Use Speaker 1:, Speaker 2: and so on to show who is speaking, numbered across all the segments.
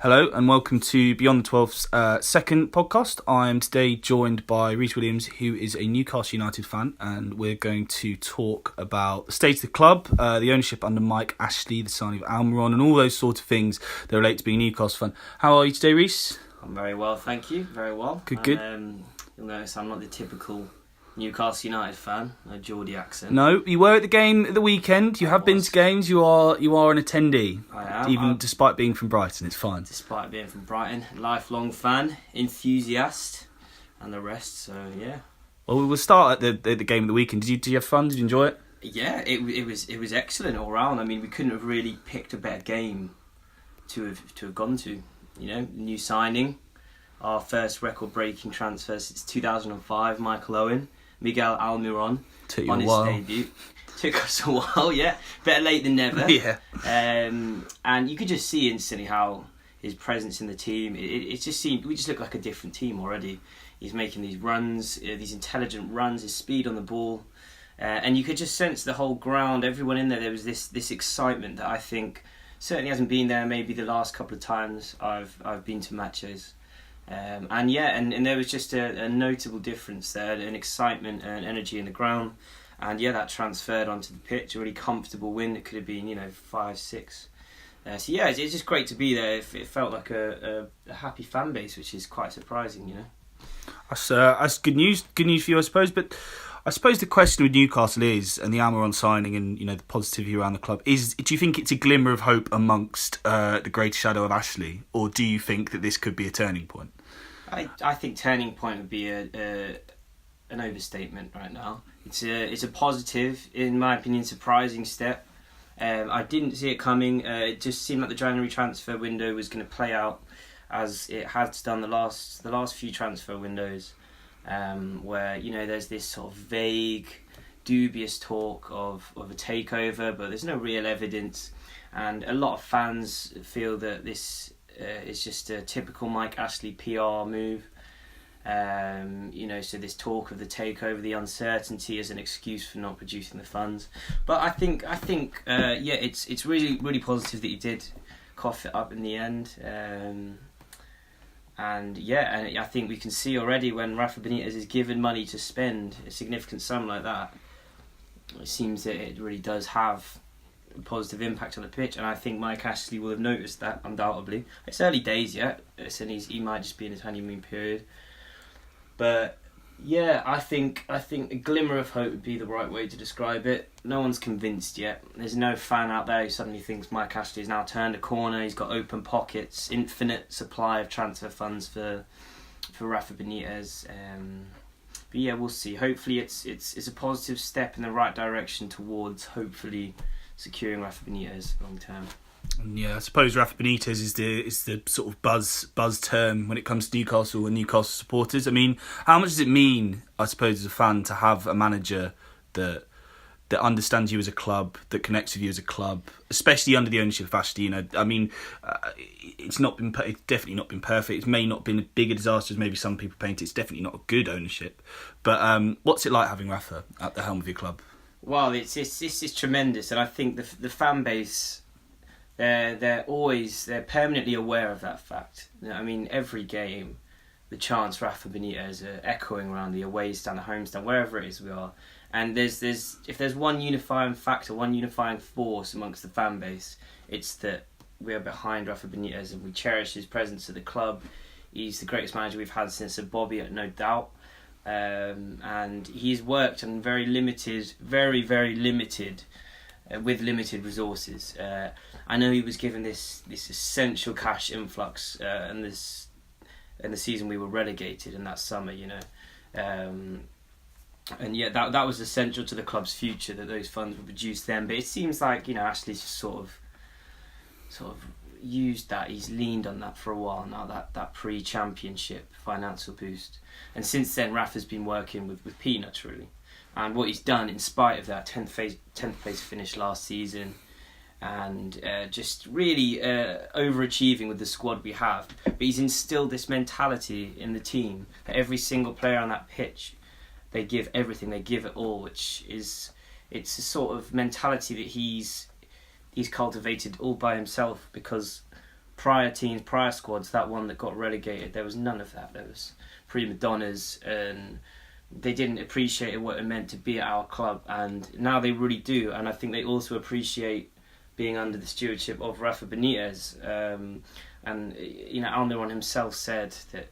Speaker 1: Hello and welcome to Beyond the Twelfth's second podcast. I'm today joined by Rhys Williams, who is a Newcastle United fan, and we're going to talk about the state of the club, the ownership under Mike Ashley, the signing of Almiron, and all those sort of things that relate to being a Newcastle fan. How are you today, Rhys?
Speaker 2: I'm very well, thank you. Very well.
Speaker 1: Good.
Speaker 2: You'll notice I'm not the typical Newcastle United fan, a Geordie accent.
Speaker 1: No, you were at the game at the weekend. You have been to games. You are an attendee.
Speaker 2: I am.
Speaker 1: Even despite being from Brighton, it's fine.
Speaker 2: Despite being from Brighton, lifelong fan, enthusiast, and the rest. So yeah.
Speaker 1: Well, we will start at the game of the weekend. Did you have fun? Did you enjoy it?
Speaker 2: Yeah, it was excellent all round. I mean, we couldn't have really picked a better game to have gone to. You know, new signing, our first record-breaking transfer since 2005. Michael Owen. Miguel Almiron on his debut. Took us a while, yeah. Better late than never.
Speaker 1: Yeah.
Speaker 2: And you could just see instantly how his presence in the team, it just seemed, we just looked like a different team already. He's making these runs, these intelligent runs, his speed on the ball. And you could just sense the whole ground, everyone in there was this excitement that I think certainly hasn't been there maybe the last couple of times I've been to matches. And there was just a notable difference there, an excitement and energy in the ground, and that transferred onto the pitch. A really comfortable win. It could have been 5-6. It's just great to be there. It felt like a happy fan base, which is quite surprising.
Speaker 1: That's good news. Good news for you, I suppose. But I suppose the question with Newcastle is, and the Almiron signing, and the positivity around the club is: do you think it's a glimmer of hope amongst the greater shadow of Ashley, or do you think that this could be a turning point?
Speaker 2: I think turning point would be an overstatement right now. It's a positive, in my opinion, surprising step. I didn't see it coming. It just seemed like the January transfer window was going to play out as it has done the last few transfer windows, where there's this sort of vague, dubious talk of a takeover, but there's no real evidence, and a lot of fans feel that this. It's just a typical Mike Ashley PR move. So this talk of the takeover, the uncertainty as an excuse for not producing the funds. But I think, it's really, really positive that he did cough it up in the end. And I think we can see already when Rafa Benitez is given money to spend a significant sum like that, it seems that it really does have positive impact on the pitch, and I think Mike Ashley will have noticed that undoubtedly. It's early days yet, and he might just be in his honeymoon period. But I think a glimmer of hope would be the right way to describe it. No one's convinced yet. There's no fan out there who suddenly thinks Mike Ashley has now turned a corner. He's got open pockets, infinite supply of transfer funds for Rafa Benitez. But we'll see. Hopefully, it's a positive step in the right direction towards hopefully securing Rafa Benitez long term.
Speaker 1: Yeah, I suppose Rafa Benitez is the sort of buzz term when it comes to Newcastle and Newcastle supporters. I mean, how much does it mean, I suppose, as a fan to have a manager that understands you as a club, that connects with you as a club, especially under the ownership of Ashley? It's definitely not been perfect. It may not have been as big a disaster as maybe some people paint it. It's definitely not a good ownership. But what's it like having Rafa at the helm of your club?
Speaker 2: Well, it's tremendous, and I think the fan base, they're permanently aware of that fact. I mean, every game, the chants Rafa Benitez are echoing around the away stand, the home stand, wherever it is we are. And if there's one unifying factor, one unifying force amongst the fan base, it's that we are behind Rafa Benitez and we cherish his presence at the club. He's the greatest manager we've had since Bobby, no doubt. And he's worked on very limited, with limited resources. I know he was given this essential cash influx in the season we were relegated in that summer, that was essential to the club's future, that those funds were produced then. But it seems like Ashley's just sort of used that. He's leaned on that for a while now, that pre-championship financial boost, and since then Rafa's been working with peanuts really, and what he's done in spite of that 10th place finish last season, and just really overachieving with the squad we have. But he's instilled this mentality in the team that every single player on that pitch, they give everything, they give it all, it's a sort of mentality that he's cultivated all by himself, because prior teams, prior squads, that one that got relegated, there was none of that. There was prima donnas, and they didn't appreciate what it meant to be at our club, and now they really do. And I think they also appreciate being under the stewardship of Rafa Benitez. And Almiron himself said that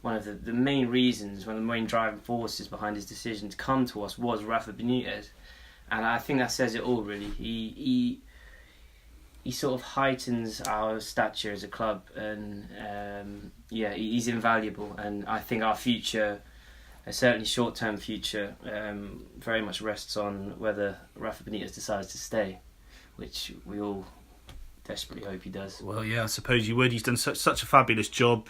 Speaker 2: one of the main reasons, one of the main driving forces behind his decision to come to us was Rafa Benitez. And I think that says it all, really. He sort of heightens our stature as a club, and he's invaluable. And I think our future, certainly short-term future, very much rests on whether Rafa Benitez decides to stay, which we all desperately hope he does.
Speaker 1: Well, yeah, I suppose you would. He's done such a fabulous job.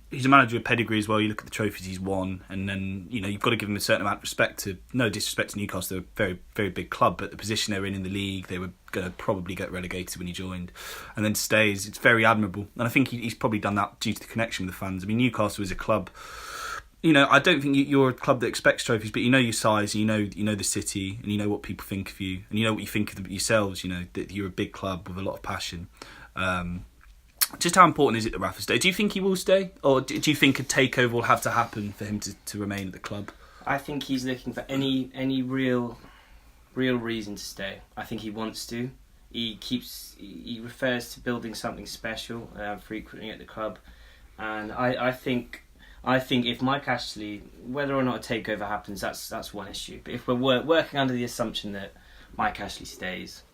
Speaker 1: He's a manager with pedigree as well. You look at the trophies he's won, and then you've got to give him a certain amount of respect. No disrespect to Newcastle, they're a very, very big club, but the position they were in the league, they were going to probably get relegated when he joined, and then stays. It's very admirable, and I think he's probably done that due to the connection with the fans. I mean, Newcastle is a club. I don't think you're a club that expects trophies, but you know your size, you know the city, and you know what people think of you, and you know what you think of yourselves. That you're a big club with a lot of passion. Just how important is it that Rafa stay? Do you think he will stay, or do you think a takeover will have to happen for him to remain at the club?
Speaker 2: I think he's looking for any real reason to stay. I think he wants to. He refers to building something special frequently at the club, and I think if Mike Ashley, whether or not a takeover happens, that's one issue. But if we're working under the assumption that Mike Ashley stays,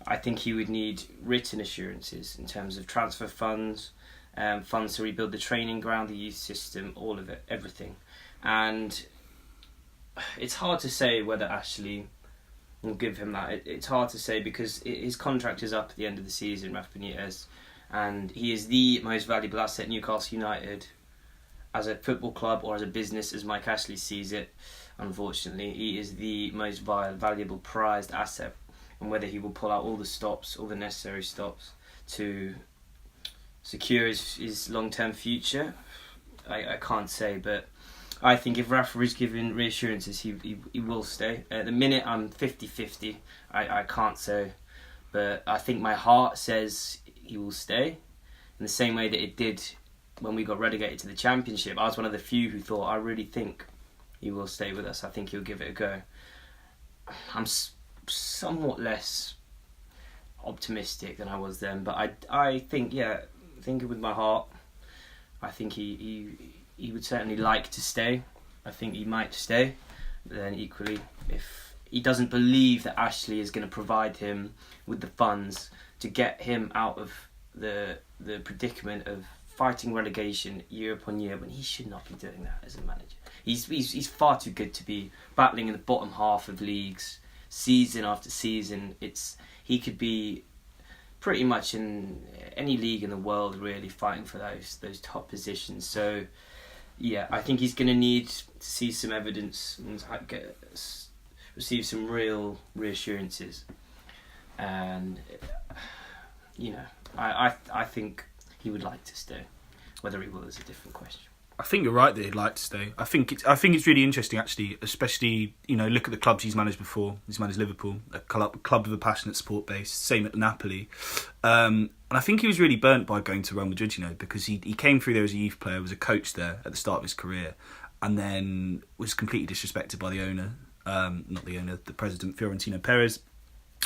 Speaker 2: I think he would need written assurances in terms of transfer funds, funds to rebuild the training ground, the youth system, all of it, everything. And it's hard to say whether Ashley will give him that. It's hard to say because his contract is up at the end of the season, Rafa Benitez, and he is the most valuable asset Newcastle United as a football club or as a business, as Mike Ashley sees it. Unfortunately, he is the most valuable prized asset, and whether he will pull out all the necessary stops to secure his long-term future, I can't say. But I think if Rafa is given reassurances, he will stay. At the minute, I'm 50-50. I can't say, but I think my heart says he will stay in the same way that it did when we got relegated to the Championship. I was one of the few who thought, I really think he will stay with us. I think he'll give it a go. I'm somewhat less optimistic than I was then, but I think, thinking with my heart, I think he would certainly like to stay. I think he might stay, but then equally, if he doesn't believe that Ashley is going to provide him with the funds to get him out of the predicament of fighting relegation year upon year, when he should not be doing that as a manager. He's far too good to be battling in the bottom half of leagues season after season. He could be pretty much in any league in the world, really, fighting for those top positions. So yeah, I think he's going to need to see some evidence and receive some real reassurances. And I think he would like to stay. Whether he will is a different question.
Speaker 1: I think you're right that he'd like to stay. I think it's really interesting, actually, especially, look at the clubs he's managed before. He's managed Liverpool, a club with a passionate support base, same at Napoli. And I think he was really burnt by going to Real Madrid, because he came through there as a youth player, was a coach there at the start of his career, and then was completely disrespected by the owner, the president, Florentino Perez,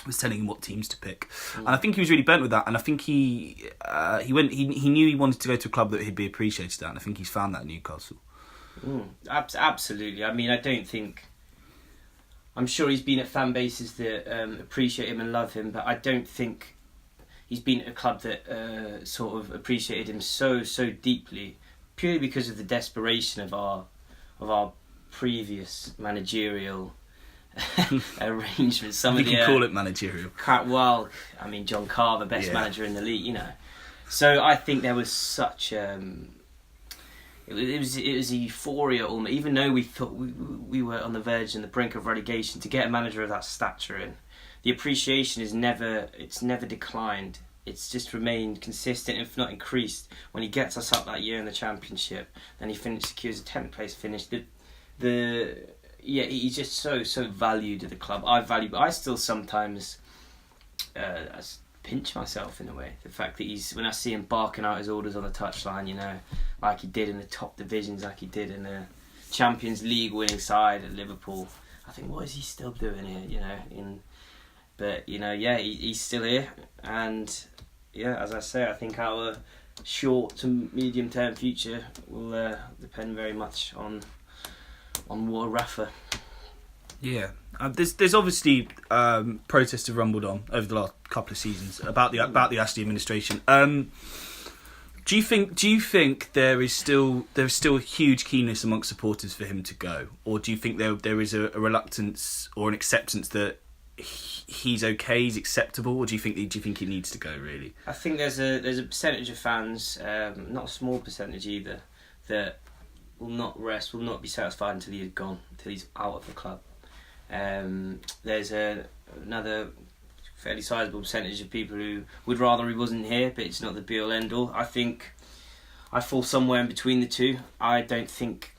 Speaker 1: was telling him what teams to pick. And I think he was really burnt with that, and I think he knew he wanted to go to a club that he'd be appreciated at, and I think he's found that at Newcastle.
Speaker 2: Absolutely. I mean, I'm sure he's been at fan bases that appreciate him and love him, but I don't think he's been at a club that sort of appreciated him so deeply, purely because of the desperation of our previous managerial arrangements.
Speaker 1: You can call it managerial.
Speaker 2: Well, I mean, John Carver, best manager in the league, So I think there was such it was a euphoria almost, even though we thought we were on the verge and the brink of relegation, to get a manager of that stature in. The appreciation is never declined. It's just remained consistent, if not increased. When he gets us up that year in the Championship, then he secures a 10th place finish. He's just so valued at the club. I still sometimes pinch myself in a way. The fact that when I see him barking out his orders on the touchline, like he did in the top divisions, like he did in the Champions League winning side at Liverpool, I think, what is he still doing here? But he's still here, and as I say, I think our short to medium term future will depend very much on what Rafa.
Speaker 1: Yeah, there's obviously protests have rumbled on over the last couple of seasons about the Ashley administration. Do you think there is still a huge keenness amongst supporters for him to go, or do you think there is a reluctance or an acceptance that he's okay, he's acceptable, or do you think he needs to go really?
Speaker 2: I think there's a percentage of fans, not a small percentage either, that will not rest, will not be satisfied until he's gone, until he's out of the club. There's another fairly sizable percentage of people who would rather he wasn't here, but it's not the be all end all. I think I fall somewhere in between the two. I don't think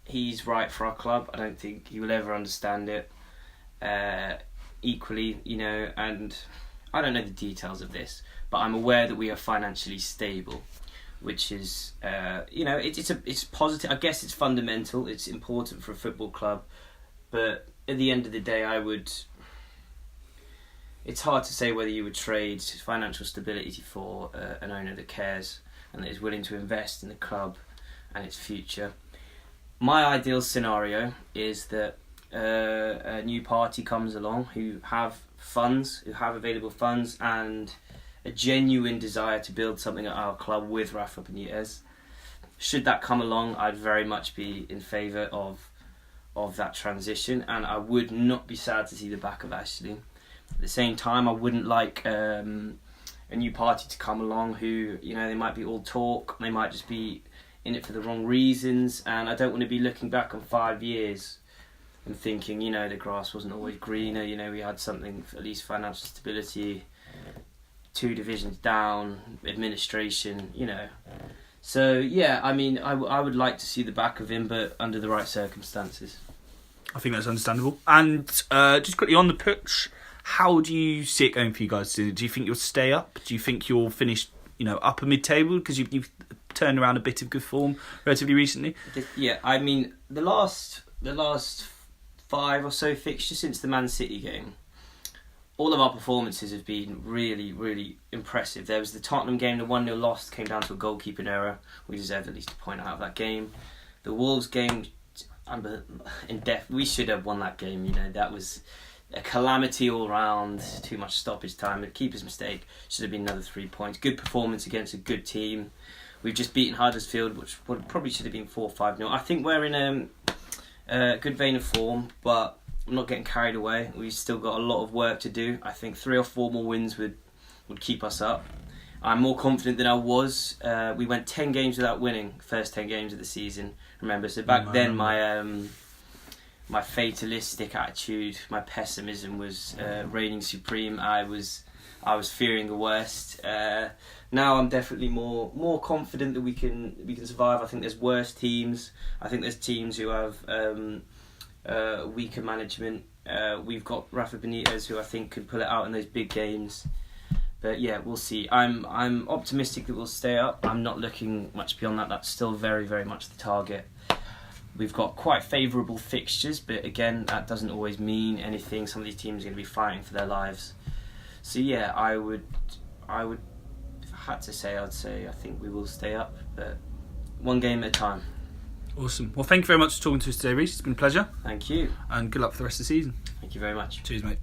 Speaker 2: he's right for our club. I don't think he will ever understand it equally, and I don't know the details of this, but I'm aware that we are financially stable, which is it's positive. I guess it's fundamental, it's important for a football club, but at the end of the day, it's hard to say whether you would trade financial stability for an owner that cares and that is willing to invest in the club and its future. My ideal scenario is that a new party comes along who have available funds and a genuine desire to build something at our club with Rafa Benitez. Should that come along, I'd very much be in favour of that transition, and I would not be sad to see the back of Ashley. At the same time, I wouldn't like a new party to come along who, they might be all talk, they might just be in it for the wrong reasons, and I don't want to be looking back on 5 years and thinking, the grass wasn't always greener, we had something, at least financial stability, 2 divisions down, administration, So, I would like to see the back of him, but under the right circumstances.
Speaker 1: I think that's understandable. And just quickly on the pitch, how do you see it going for you guys? Do you think you'll stay up? Do you think you'll finish, upper mid-table? Because you've turned around a bit of good form relatively recently.
Speaker 2: Yeah, the last 5 or so fixtures since the Man City game, all of our performances have been really, really impressive. There was the Tottenham game, the 1-0 loss came down to a goalkeeping error. We deserve at least a point out of that game. The Wolves game, we should have won that game. That was a calamity all round. Too much stoppage time. A keeper's mistake. Should have been another 3 points. Good performance against a good team. We've just beaten Huddersfield, which probably should have been 4-5-0. I think we're in a good vein of form, but I'm not getting carried away. We've still got a lot of work to do. I think 3 or 4 more wins would keep us up. I'm more confident than I was. We went 10 games without winning, first 10 games of the season. Remember, so back then my fatalistic attitude, my pessimism was reigning supreme. I was fearing the worst. Now I'm definitely more confident that we can survive. I think there's worse teams. I think there's teams who have weaker management. We've got Rafa Benitez, who I think could pull it out in those big games. But yeah, we'll see. I'm optimistic that we'll stay up. I'm not looking much beyond that. That's still very, very much the target. We've got quite favourable fixtures, but again, that doesn't always mean anything. Some of these teams are going to be fighting for their lives. So yeah, I would, if I had to say, I'd say I think we will stay up, but one game at a time.
Speaker 1: Awesome. Well, thank you very much for talking to us today, Rhys. It's been a pleasure.
Speaker 2: Thank you.
Speaker 1: And good luck for the rest of the season.
Speaker 2: Thank you very much.
Speaker 1: Cheers, mate.